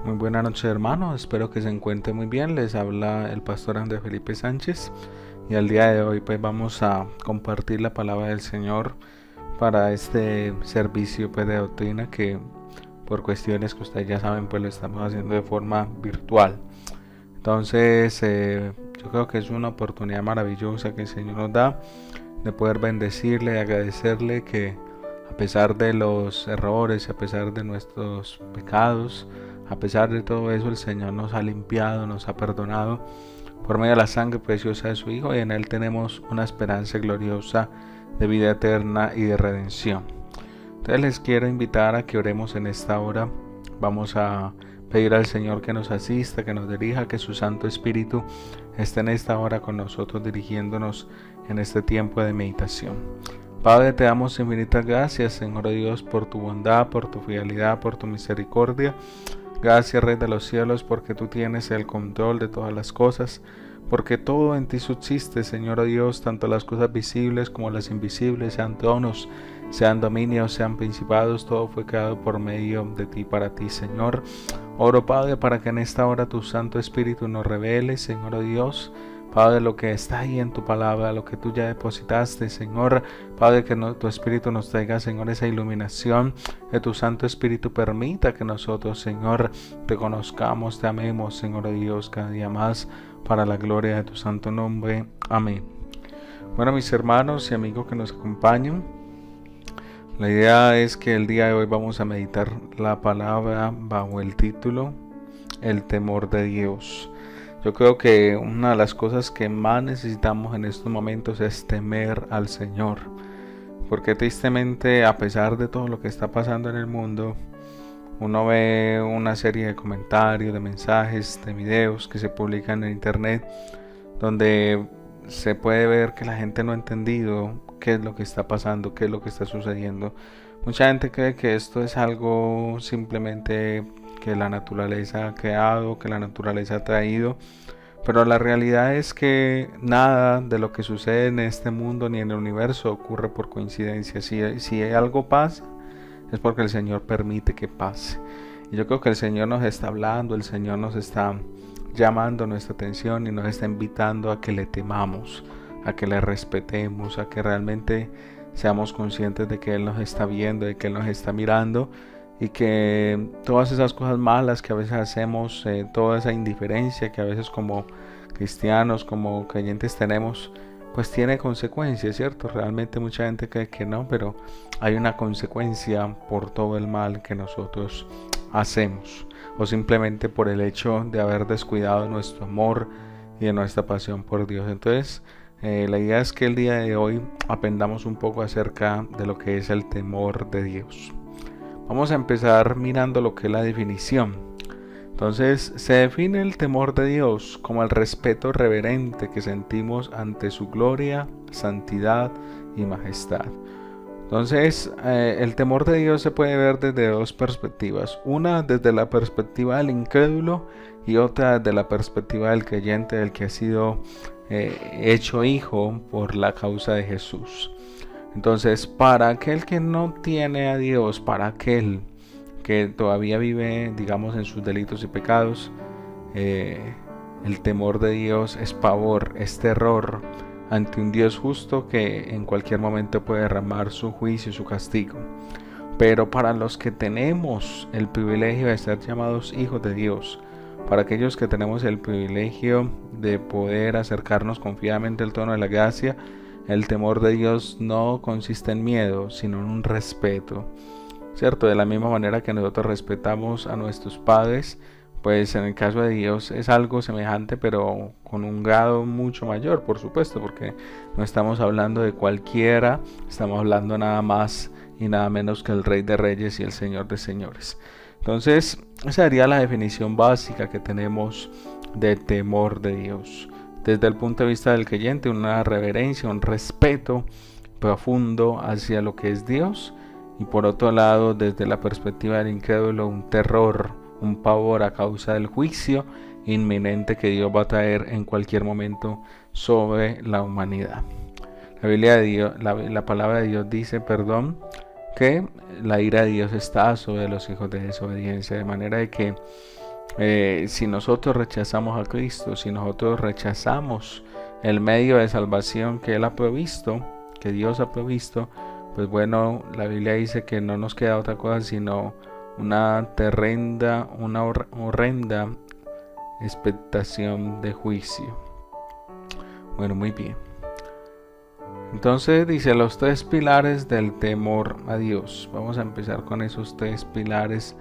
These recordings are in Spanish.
Muy buena noche, hermano. Espero que se encuentre muy bien. Les habla el pastor Andrés Felipe Sánchez y al día de hoy pues vamos a compartir la palabra del Señor para este servicio pues de doctrina que por cuestiones que ustedes ya saben pues lo estamos haciendo de forma virtual. Entonces yo creo que es una oportunidad maravillosa que el Señor nos da de poder bendecirle y agradecerle que a pesar de los errores, a pesar de nuestros pecados, a pesar de todo eso, el Señor nos ha limpiado, nos ha perdonado por medio de la sangre preciosa de su Hijo, y en Él tenemos una esperanza gloriosa de vida eterna y de redención. Entonces les quiero invitar a que oremos en esta hora. Vamos a pedir al Señor que nos asista, que nos dirija, que su Santo Espíritu esté en esta hora con nosotros, dirigiéndonos en este tiempo de meditación. Padre, te damos infinitas gracias, Señor Dios, por tu bondad, por tu fidelidad, por tu misericordia. Gracias, Rey de los cielos, porque tú tienes el control de todas las cosas, porque todo en ti subsiste, Señor Dios, tanto las cosas visibles como las invisibles, sean tronos, sean dominios, sean principados, todo fue creado por medio de ti, para ti, Señor. Oro, Padre, para que en esta hora tu Santo Espíritu nos revele, Señor Dios, Padre, lo que está ahí en tu palabra, lo que tú ya depositaste, Señor. Padre, que tu Espíritu nos traiga, Señor, esa iluminación, que tu Santo Espíritu permita que nosotros, Señor, te conozcamos, te amemos, Señor Dios, cada día más, para la gloria de tu santo nombre. Amén. Bueno, mis hermanos y amigos que nos acompañan, la idea es que el día de hoy vamos a meditar la palabra bajo el título El temor de Dios. Yo creo que una de las cosas que más necesitamos en estos momentos es temer al Señor, porque tristemente, a pesar de todo lo que está pasando en el mundo, uno ve una serie de comentarios, de mensajes, de videos que se publican en internet, donde se puede ver que la gente no ha entendido qué es lo que está pasando, qué es lo que está sucediendo. Mucha gente cree que esto es algo simplemente que la naturaleza ha creado, que la naturaleza ha traído, pero la realidad es que nada de lo que sucede en este mundo ni en el universo ocurre por coincidencia. Si algo pasa, es porque el Señor permite que pase. Y yo creo que el Señor nos está hablando, el Señor nos está llamando nuestra atención y nos está invitando a que le temamos, a que le respetemos, a que realmente seamos conscientes de que Él nos está viendo, de que Él nos está mirando, y que todas esas cosas malas que a veces hacemos, toda esa indiferencia que a veces como cristianos, como creyentes tenemos, pues tiene consecuencias, ¿cierto? Realmente mucha gente cree que no, pero hay una consecuencia por todo el mal que nosotros hacemos, o simplemente por el hecho de haber descuidado nuestro amor y de nuestra pasión por Dios. Entonces, la idea es que el día de hoy aprendamos un poco acerca de lo que es el temor de Dios. Vamos a empezar mirando lo que es la definición. Entonces, se define el temor de Dios como el respeto reverente que sentimos ante su gloria, santidad y majestad. Entonces, el temor de Dios se puede ver desde dos perspectivas. Una desde la perspectiva del incrédulo y otra desde la perspectiva del creyente, del que ha sido hecho hijo por la causa de Jesús. Entonces, para aquel que no tiene a Dios, para aquel que todavía vive, digamos, en sus delitos y pecados, el temor de Dios es pavor, es terror ante un Dios justo que en cualquier momento puede derramar su juicio y su castigo. Pero para los que tenemos el privilegio de ser llamados hijos de Dios, para aquellos que tenemos el privilegio de poder acercarnos confiadamente al trono de la gracia, el temor de Dios no consiste en miedo, sino en un respeto, ¿cierto? De la misma manera que nosotros respetamos a nuestros padres, pues en el caso de Dios es algo semejante, pero con un grado mucho mayor, por supuesto, porque no estamos hablando de cualquiera, estamos hablando nada más y nada menos que el Rey de Reyes y el Señor de Señores. Entonces, esa sería la definición básica que tenemos de temor de Dios. Desde el punto de vista del creyente, una reverencia, un respeto profundo hacia lo que es Dios, y por otro lado, desde la perspectiva del incrédulo, un terror, un pavor a causa del juicio inminente que Dios va a traer en cualquier momento sobre la humanidad. La Biblia de Dios, la palabra de Dios dice, que la ira de Dios está sobre los hijos de desobediencia, de manera de que Si nosotros rechazamos a Cristo, si nosotros rechazamos el medio de salvación que Él ha provisto, que Dios ha provisto, pues bueno, la Biblia dice que no nos queda otra cosa sino una horrenda expectación de juicio. Bueno, muy bien. Entonces dice los 3 pilares del temor a Dios. Vamos a empezar con esos 3 pilares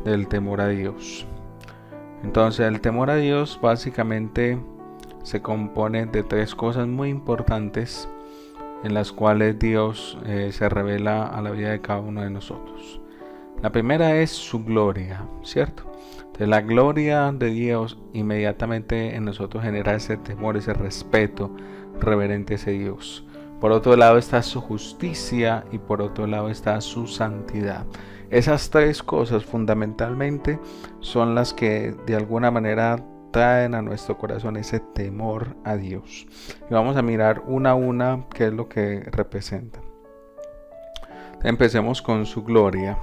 del temor a Dios. Entonces el temor a Dios básicamente se compone de 3 cosas muy importantes en las cuales Dios se revela a la vida de cada uno de nosotros. La primera es su gloria, ¿cierto? Entonces la gloria de Dios inmediatamente en nosotros genera ese temor, ese respeto reverente a ese Dios. Por otro lado está su justicia y por otro lado está su santidad. Esas 3 cosas fundamentalmente son las que de alguna manera traen a nuestro corazón ese temor a Dios. Y vamos a mirar una a una qué es lo que representan. Empecemos con su gloria.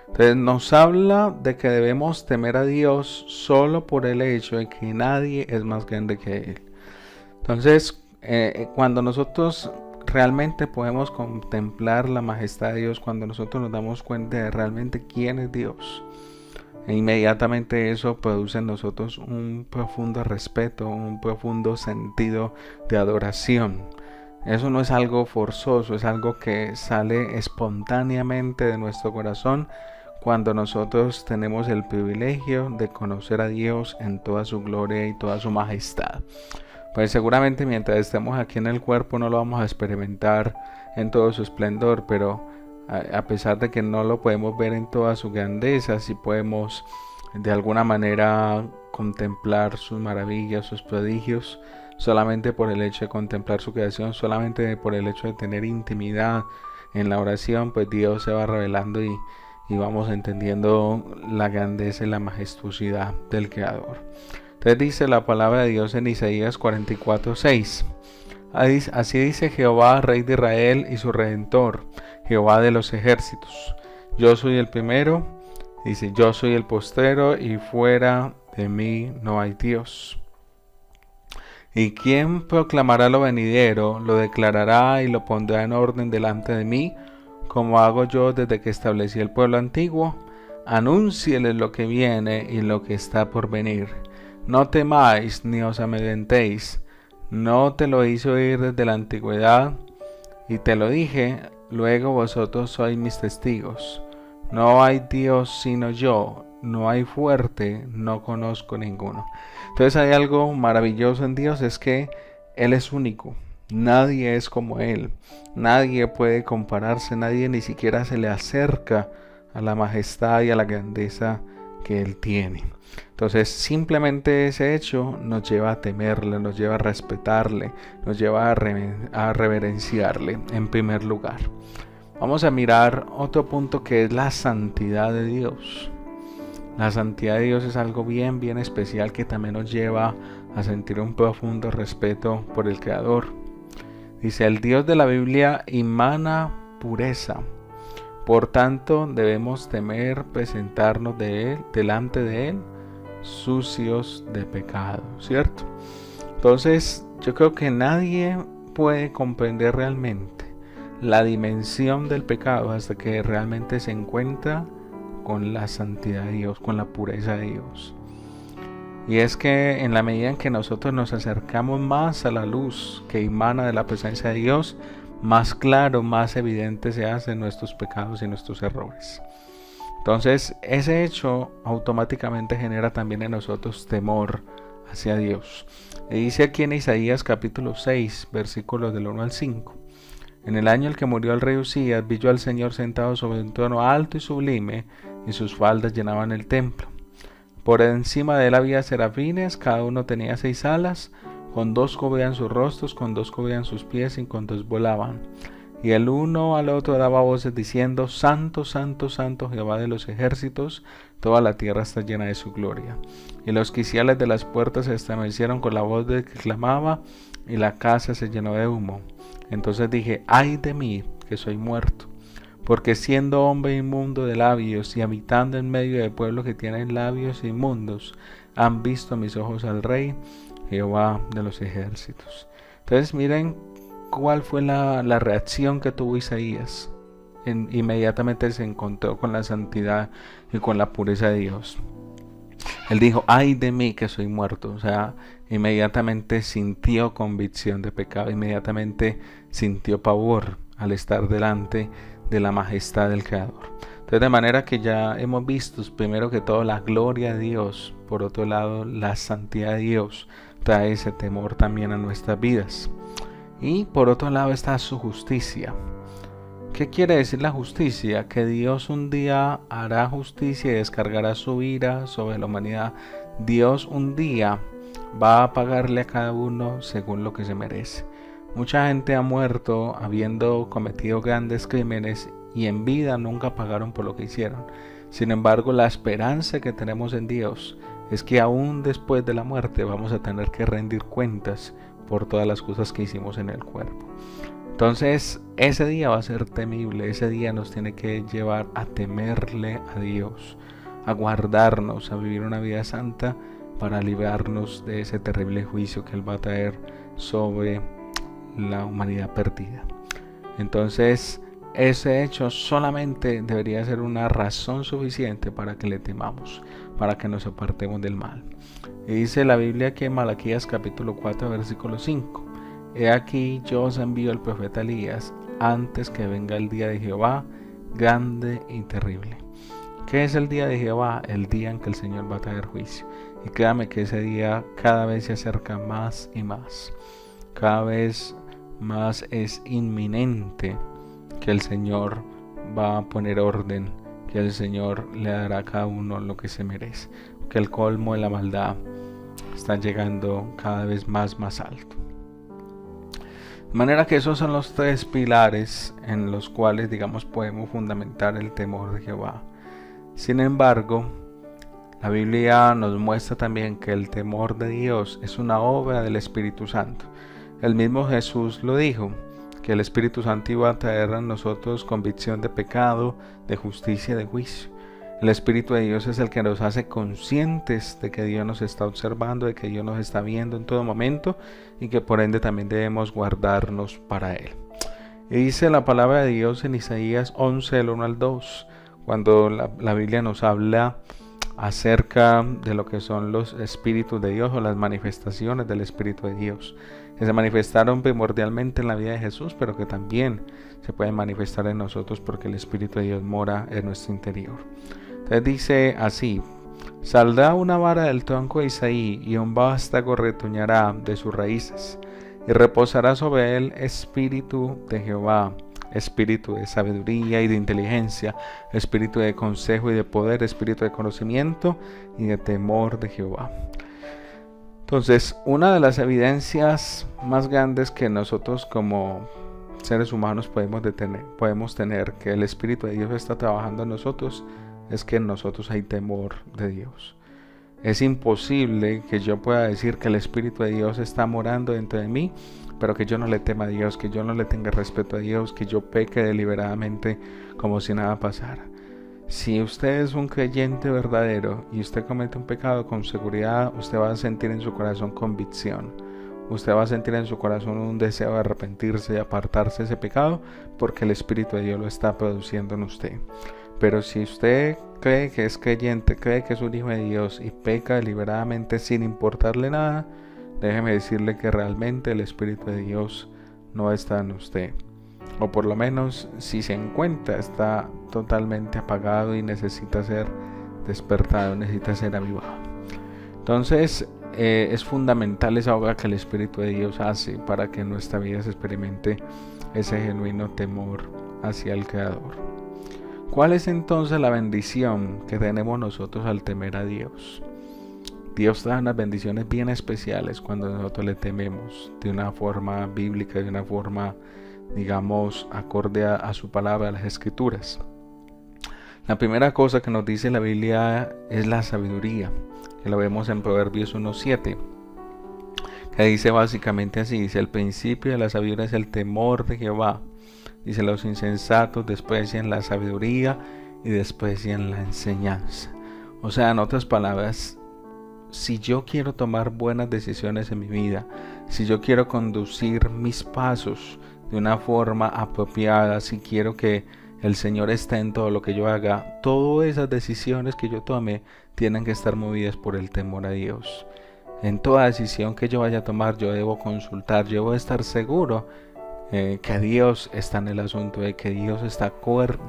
Entonces nos habla de que debemos temer a Dios solo por el hecho de que nadie es más grande que Él. Entonces, cuando nosotros realmente podemos contemplar la majestad de Dios, cuando nosotros nos damos cuenta de realmente quién es Dios, e inmediatamente eso produce en nosotros un profundo respeto, un profundo sentido de adoración. Eso no es algo forzoso, es algo que sale espontáneamente de nuestro corazón cuando nosotros tenemos el privilegio de conocer a Dios en toda su gloria y toda su majestad. Pues seguramente mientras estemos aquí en el cuerpo no lo vamos a experimentar en todo su esplendor, pero a pesar de que no lo podemos ver en toda su grandeza, sí podemos de alguna manera contemplar sus maravillas, sus prodigios, solamente por el hecho de contemplar su creación, solamente por el hecho de tener intimidad en la oración, pues Dios se va revelando y vamos entendiendo la grandeza y la majestuosidad del Creador. Entonces dice la palabra de Dios en Isaías 44:6. Así dice Jehová, Rey de Israel y su Redentor, Jehová de los ejércitos. Yo soy el primero, dice, yo soy el postrero y fuera de mí no hay Dios. ¿Y quién proclamará lo venidero, lo declarará y lo pondrá en orden delante de mí, como hago yo desde que establecí el pueblo antiguo? Anúncieles lo que viene y lo que está por venir. No temáis ni os amedrentéis. No te lo hice oír desde la antigüedad, y te lo dije, luego vosotros sois mis testigos. No hay Dios sino yo, no hay fuerte, no conozco ninguno. Entonces hay algo maravilloso en Dios, es que Él es único. Nadie es como Él. Nadie puede compararse, nadie ni siquiera se le acerca a la majestad y a la grandeza que Él tiene. Entonces simplemente ese hecho nos lleva a temerle, nos lleva a respetarle, nos lleva a reverenciarle en primer lugar. Vamos a mirar otro punto que es la santidad de Dios. La santidad de Dios es algo bien especial que también nos lleva a sentir un profundo respeto por el Creador. Dice, el Dios de la Biblia emana pureza. Por tanto, debemos temer presentarnos delante de Él, sucios de pecado, ¿cierto? Entonces, yo creo que nadie puede comprender realmente la dimensión del pecado hasta que realmente se encuentra con la santidad de Dios, con la pureza de Dios. Y es que en la medida en que nosotros nos acercamos más a la luz que emana de la presencia de Dios, más claro, más evidente se hacen nuestros pecados y nuestros errores. Entonces, ese hecho automáticamente genera también en nosotros temor hacia Dios. Y dice aquí en Isaías capítulo 6, versículos del 1 al 5. En el año en que murió el rey Usías, vi yo al Señor sentado sobre un trono alto y sublime, y sus faldas llenaban el templo. Por encima de él había serafines, cada uno tenía 6 alas, con 2 cubrían sus rostros, con 2 cubrían sus pies y con 2 volaban. Y el uno al otro daba voces diciendo, Santo, Santo, Santo, Jehová de los ejércitos, toda la tierra está llena de su gloria. Y los quiciales de las puertas se estremecieron con la voz del que clamaba, y la casa se llenó de humo. Entonces dije, ay de mí, que soy muerto, porque siendo hombre inmundo de labios y habitando en medio de pueblos que tienen labios inmundos, han visto mis ojos al Rey, Jehová de los ejércitos. Entonces miren cuál fue la reacción que tuvo Isaías. Inmediatamente se encontró con la santidad y con la pureza de Dios. Él dijo, ay de mí que soy muerto. O sea, inmediatamente sintió convicción de pecado, inmediatamente sintió pavor al estar delante de la majestad del Creador. Entonces, de manera que ya hemos visto, primero que todo, la gloria de Dios, por otro lado, la santidad de Dios trae ese temor también a nuestras vidas. Y por otro lado está su justicia. ¿Qué quiere decir la justicia? Que Dios un día hará justicia y descargará su ira sobre la humanidad. Dios un día va a pagarle a cada uno según lo que se merece. Mucha gente ha muerto habiendo cometido grandes crímenes y en vida nunca pagaron por lo que hicieron. Sin embargo, la esperanza que tenemos en Dios es que aún después de la muerte vamos a tener que rendir cuentas por todas las cosas que hicimos en el cuerpo. Entonces, ese día va a ser temible, ese día nos tiene que llevar a temerle a Dios, a guardarnos, a vivir una vida santa para librarnos de ese terrible juicio que Él va a traer sobre la humanidad perdida. Entonces, ese hecho solamente debería ser una razón suficiente para que le temamos, para que nos apartemos del mal. Y dice la Biblia aquí en Malaquías capítulo 4, versículo 5. He aquí yo os envío el profeta Elías antes que venga el día de Jehová, grande y terrible. ¿Qué es el día de Jehová? El día en que el Señor va a traer juicio. Y créame que ese día cada vez se acerca más y más. Cada vez más es inminente que el Señor va a poner orden, que el Señor le dará a cada uno lo que se merece, que el colmo de la maldad está llegando cada vez más alto. De manera que esos son los tres pilares en los cuales, podemos fundamentar el temor de Jehová. Sin embargo, la Biblia nos muestra también que el temor de Dios es una obra del Espíritu Santo. El mismo Jesús lo dijo, que el Espíritu Santo iba a traer a nosotros convicción de pecado, de justicia y de juicio. El Espíritu de Dios es el que nos hace conscientes de que Dios nos está observando, de que Dios nos está viendo en todo momento y que por ende también debemos guardarnos para Él. Y dice la palabra de Dios en Isaías 11, del 1 al 2, cuando la Biblia nos habla acerca de lo que son los espíritus de Dios o las manifestaciones del Espíritu de Dios, que se manifestaron primordialmente en la vida de Jesús, pero que también se pueden manifestar en nosotros porque el Espíritu de Dios mora en nuestro interior. Entonces dice así: saldrá una vara del tronco de Isaí y un vástago retoñará de sus raíces, y reposará sobre él espíritu de Jehová, espíritu de sabiduría y de inteligencia, espíritu de consejo y de poder, espíritu de conocimiento y de temor de Jehová. Entonces, una de las evidencias más grandes que nosotros como seres humanos podemos tener que el Espíritu de Dios está trabajando en nosotros es que en nosotros hay temor de Dios. Es imposible que yo pueda decir que el Espíritu de Dios está morando dentro de mí, pero que yo no le tema a Dios, que yo no le tenga respeto a Dios, que yo peque deliberadamente como si nada pasara. Si usted es un creyente verdadero y usted comete un pecado, con seguridad usted va a sentir en su corazón convicción. Usted va a sentir en su corazón un deseo de arrepentirse y apartarse de ese pecado, porque el Espíritu de Dios lo está produciendo en usted. Pero si usted cree que es creyente, cree que es un hijo de Dios y peca deliberadamente sin importarle nada, déjeme decirle que realmente el Espíritu de Dios no está en usted. O por lo menos, si se encuentra, está totalmente apagado y necesita ser despertado, necesita ser avivado. Entonces, es fundamental esa obra que el Espíritu de Dios hace para que en nuestra vida se experimente ese genuino temor hacia el Creador. ¿Cuál es entonces la bendición que tenemos nosotros al temer a Dios? Dios da unas bendiciones bien especiales cuando nosotros le tememos de una forma bíblica, de una forma, acorde a su palabra, a las Escrituras. La primera cosa que nos dice la Biblia es la sabiduría, que lo vemos en Proverbios 1:7, que dice básicamente así: dice, el principio de la sabiduría es el temor de Jehová, Dice: los insensatos desprecian la sabiduría y desprecian la enseñanza. O sea, en otras palabras, si yo quiero tomar buenas decisiones en mi vida, si yo quiero conducir mis pasos de una forma apropiada, si quiero que el Señor esté en todo lo que yo haga, todas esas decisiones que yo tome tienen que estar movidas por el temor a Dios. En toda decisión que yo vaya a tomar, yo debo consultar, yo debo estar seguro que Dios está en el asunto, de que Dios está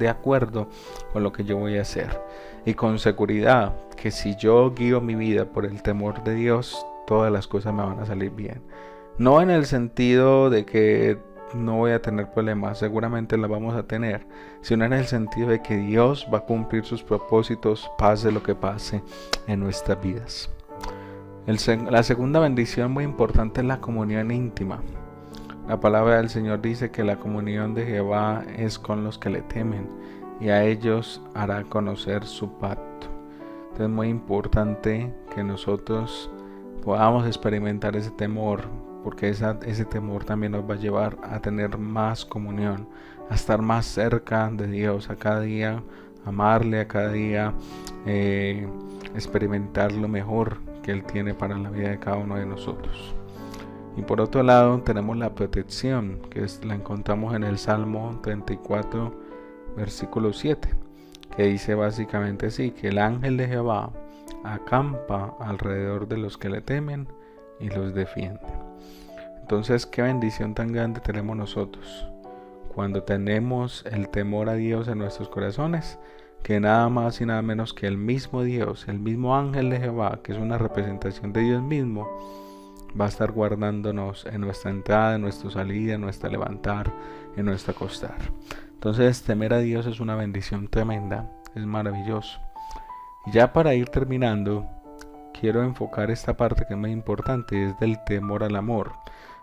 de acuerdo con lo que yo voy a hacer. Y con seguridad que si yo guío mi vida por el temor de Dios, todas las cosas me van a salir bien. No en el sentido de que no voy a tener problemas, seguramente las vamos a tener, sino en el sentido de que Dios va a cumplir sus propósitos, pase lo que pase en nuestras vidas. La segunda bendición muy importante es la comunión íntima. La palabra del Señor dice que la comunión de Jehová es con los que le temen, y a ellos hará conocer su pacto. Entonces es muy importante que nosotros podamos experimentar ese temor, porque ese temor también nos va a llevar a tener más comunión, a estar más cerca de Dios, a cada día amarle, a cada día experimentar lo mejor que Él tiene para la vida de cada uno de nosotros. Y por otro lado tenemos la protección, que la encontramos en el Salmo 34, versículo 7, que dice básicamente así: que el ángel de Jehová acampa alrededor de los que le temen y los defiende. Entonces, qué bendición tan grande tenemos nosotros cuando tenemos el temor a Dios en nuestros corazones, que nada más y nada menos que el mismo Dios, el mismo ángel de Jehová, que es una representación de Dios mismo, va a estar guardándonos en nuestra entrada, en nuestra salida, en nuestra levantar, en nuestro acostar. Entonces, temer a Dios es una bendición tremenda, es maravilloso. Y ya para ir terminando, quiero enfocar esta parte que es muy importante, es del temor al amor.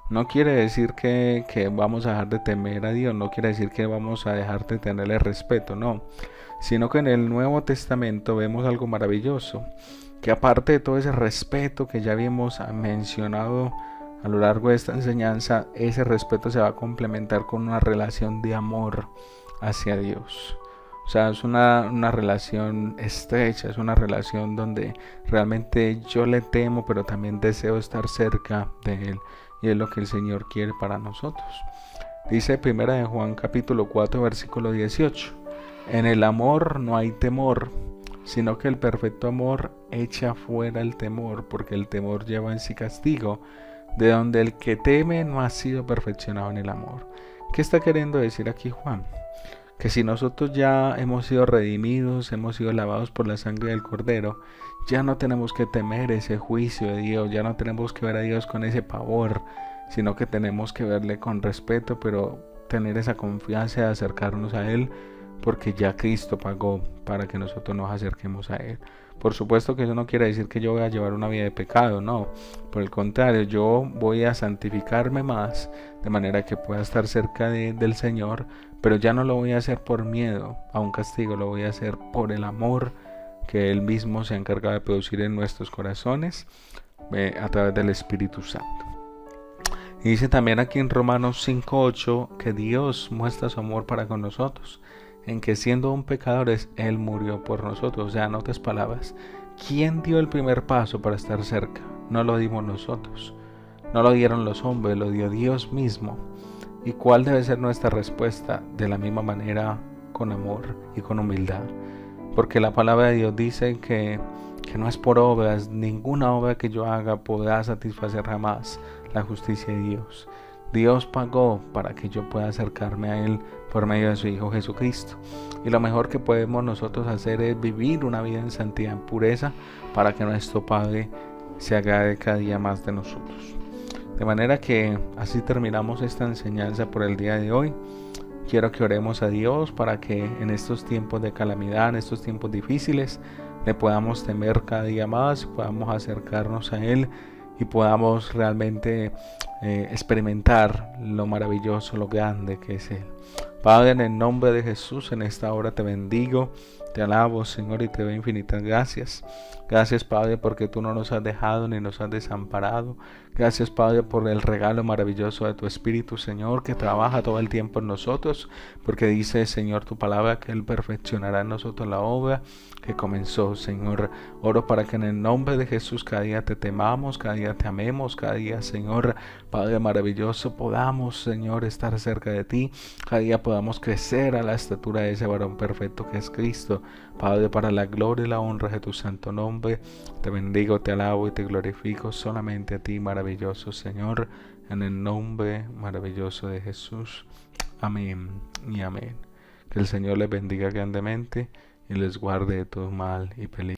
No quiere decir que vamos a dejar de temer a Dios, no quiere decir que vamos a dejar de tenerle respeto, no, sino que en el Nuevo Testamento vemos algo maravilloso, que aparte de todo ese respeto que ya habíamos mencionado a lo largo de esta enseñanza, ese respeto se va a complementar con una relación de amor hacia Dios. O sea, es una relación estrecha, es una relación donde realmente yo le temo, pero también deseo estar cerca de Él. Y es lo que el Señor quiere para nosotros. Dice 1 de Juan capítulo 4, versículo 18. En el amor no hay temor, sino que el perfecto amor echa fuera el temor, porque el temor lleva en sí castigo, de donde el que teme no ha sido perfeccionado en el amor. ¿Qué está queriendo decir aquí Juan? Que si nosotros ya hemos sido redimidos, hemos sido lavados por la sangre del Cordero, ya no tenemos que temer ese juicio de Dios, ya no tenemos que ver a Dios con ese pavor, sino que tenemos que verle con respeto, pero tener esa confianza de acercarnos a Él, porque ya Cristo pagó para que nosotros nos acerquemos a Él. Por supuesto que eso no quiere decir que yo voy a llevar una vida de pecado, no. Por el contrario, yo voy a santificarme más, de manera que pueda estar cerca del Señor, pero ya no lo voy a hacer por miedo a un castigo, lo voy a hacer por el amor que Él mismo se ha encargado de producir en nuestros corazones a través del Espíritu Santo. Y dice también aquí en Romanos 5:8 que Dios muestra su amor para con nosotros, en que siendo aún pecadores, Él murió por nosotros. O sea, en otras palabras, ¿quién dio el primer paso para estar cerca? No lo dimos nosotros, no lo dieron los hombres, lo dio Dios mismo. ¿Y cuál debe ser nuestra respuesta? De la misma manera, con amor y con humildad. Porque la palabra de Dios dice que no es por obras, ninguna obra que yo haga podrá satisfacer jamás la justicia de Dios. Dios pagó para que yo pueda acercarme a Él por medio de su Hijo Jesucristo. Y lo mejor que podemos nosotros hacer es vivir una vida en santidad, en pureza, para que nuestro Padre se agrade cada día más de nosotros. De manera que así terminamos esta enseñanza por el día de hoy. Quiero que oremos a Dios para que en estos tiempos de calamidad, en estos tiempos difíciles, le podamos temer cada día más, podamos acercarnos a Él y podamos realmente experimentar lo maravilloso, lo grande que es Él. Padre, en el nombre de Jesús, en esta hora te bendigo, Te alabo, Señor, y te doy infinitas gracias. Gracias, Padre, porque tú no nos has dejado ni nos has desamparado. Gracias, Padre, por el regalo maravilloso de tu Espíritu, Señor, que trabaja todo el tiempo en nosotros, porque dice, Señor, tu palabra, que Él perfeccionará en nosotros la obra que comenzó, Señor. Oro para que en el nombre de Jesús cada día te temamos, cada día te amemos, cada día, Señor, Padre maravilloso, podamos, Señor, estar cerca de ti, cada día podamos crecer a la estatura de ese varón perfecto que es Cristo. Padre, para la gloria y la honra de tu santo nombre, te bendigo, te alabo y te glorifico solamente a ti, maravilloso Señor, en el nombre maravilloso de Jesús. Amén y amén. Que el Señor les bendiga grandemente y les guarde de todo mal y peligro.